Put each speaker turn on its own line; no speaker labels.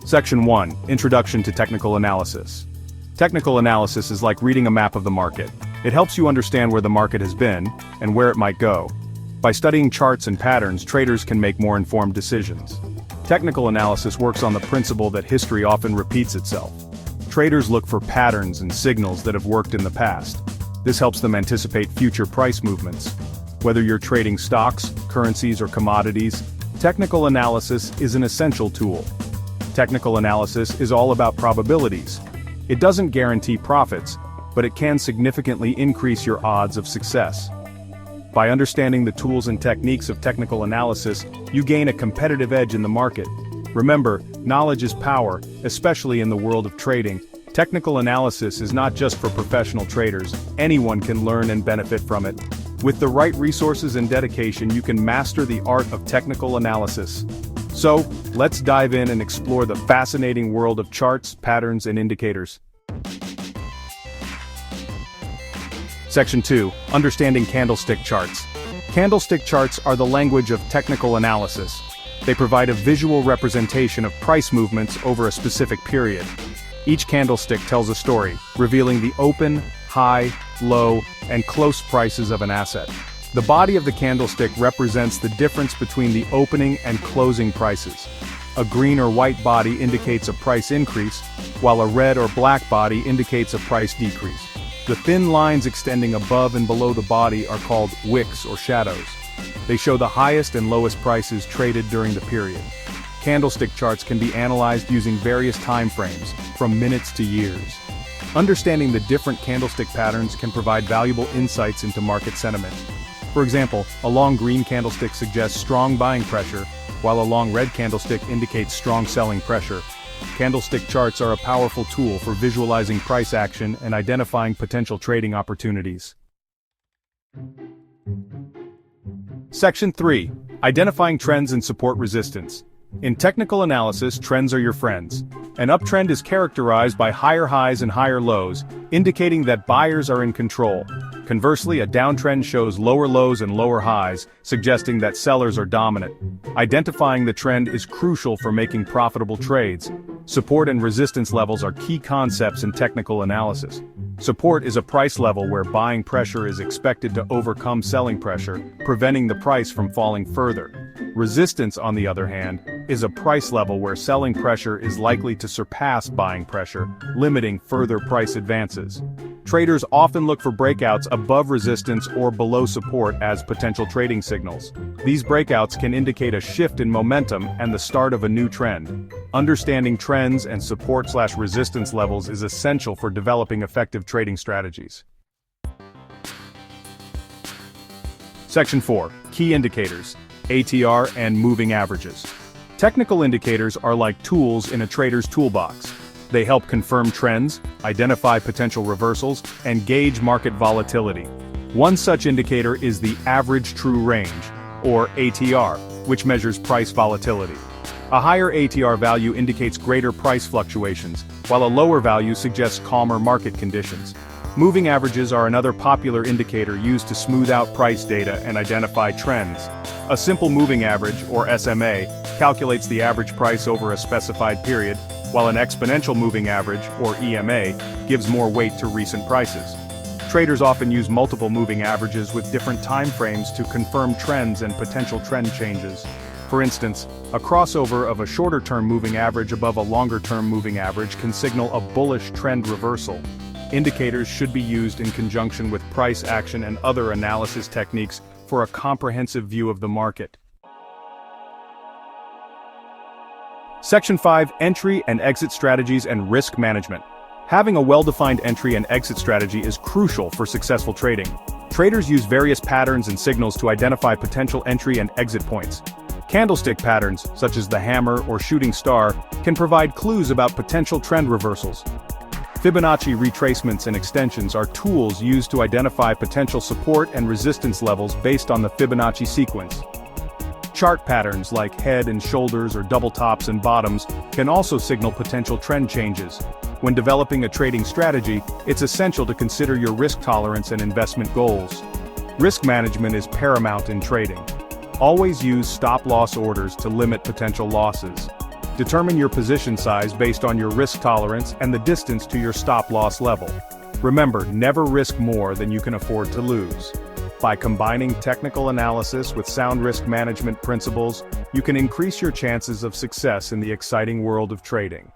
Section 1. Introduction to Technical Analysis. Technical analysis is like reading a map of the market. It helps you understand where the market has been, and where it might go. By studying charts and patterns, traders can make more informed decisions. Technical analysis works on the principle that history often repeats itself. Traders look for patterns and signals that have worked in the past. This helps them anticipate future price movements. Whether you're trading stocks, currencies, or commodities, technical analysis is an essential tool. Technical analysis is all about probabilities. It doesn't guarantee profits, but it can significantly increase your odds of success. By understanding the tools and techniques of technical analysis, you gain a competitive edge in the market. Remember, knowledge is power, especially in the world of trading. Technical analysis is not just for professional traders. Anyone can learn and benefit from it. With the right resources and dedication, you can master the art of technical analysis. So, let's dive in and explore the fascinating world of charts, patterns, and indicators. Section 2. Understanding Candlestick Charts. Candlestick charts are the language of technical analysis. They provide a visual representation of price movements over a specific period. Each candlestick tells a story, revealing the open, high, low, and close prices of an asset. The body of the candlestick represents the difference between the opening and closing prices. A green or white body indicates a price increase, while a red or black body indicates a price decrease. The thin lines extending above and below the body are called wicks or shadows. They show the highest and lowest prices traded during the period. Candlestick charts can be analyzed using various time frames, from minutes to years. Understanding the different candlestick patterns can provide valuable insights into market sentiment. For example, a long green candlestick suggests strong buying pressure, while a long red candlestick indicates strong selling pressure. Candlestick charts are a powerful tool for visualizing price action and identifying potential trading opportunities. Section 3. Identifying trends and support resistance. In technical analysis, trends are your friends. An uptrend is characterized by higher highs and higher lows, indicating that buyers are in control. Conversely, a downtrend shows lower lows and lower highs, suggesting that sellers are dominant. Identifying the trend is crucial for making profitable trades. Support and resistance levels are key concepts in technical analysis. Support is a price level where buying pressure is expected to overcome selling pressure, preventing the price from falling further. Resistance, on the other hand, is a price level where selling pressure is likely to surpass buying pressure, limiting further price advances. Traders often look for breakouts above resistance or below support as potential trading signals. These breakouts can indicate a shift in momentum and the start of a new trend. Understanding trends and support/resistance levels is essential for developing effective trading strategies. Section 4. Key indicators, ATR and moving averages. Technical indicators are like tools in a trader's toolbox. They help confirm trends, identify potential reversals, and gauge market volatility. One such indicator is the average true range, or ATR, which measures price volatility. A higher ATR value indicates greater price fluctuations, while a lower value suggests calmer market conditions. Moving averages are another popular indicator used to smooth out price data and identify trends. A simple moving average, or SMA, calculates the average price over a specified period, while an exponential moving average, or EMA, gives more weight to recent prices. Traders often use multiple moving averages with different time frames to confirm trends and potential trend changes. For instance, a crossover of a shorter-term moving average above a longer-term moving average can signal a bullish trend reversal. Indicators should be used in conjunction with price action and other analysis techniques for a comprehensive view of the market. Section 5. Entry and exit strategies and risk management. Having a well-defined entry and exit strategy is crucial for successful trading. Traders use various patterns and signals to identify potential entry and exit points. Candlestick patterns, such as the hammer or shooting star, can provide clues about potential trend reversals. Fibonacci retracements and extensions are tools used to identify potential support and resistance levels based on the Fibonacci sequence. Chart patterns like head and shoulders or double tops and bottoms can also signal potential trend changes. When developing a trading strategy, it's essential to consider your risk tolerance and investment goals. Risk management is paramount in trading. Always use stop-loss orders to limit potential losses. Determine your position size based on your risk tolerance and the distance to your stop-loss level. Remember, never risk more than you can afford to lose. By combining technical analysis with sound risk management principles, you can increase your chances of success in the exciting world of trading.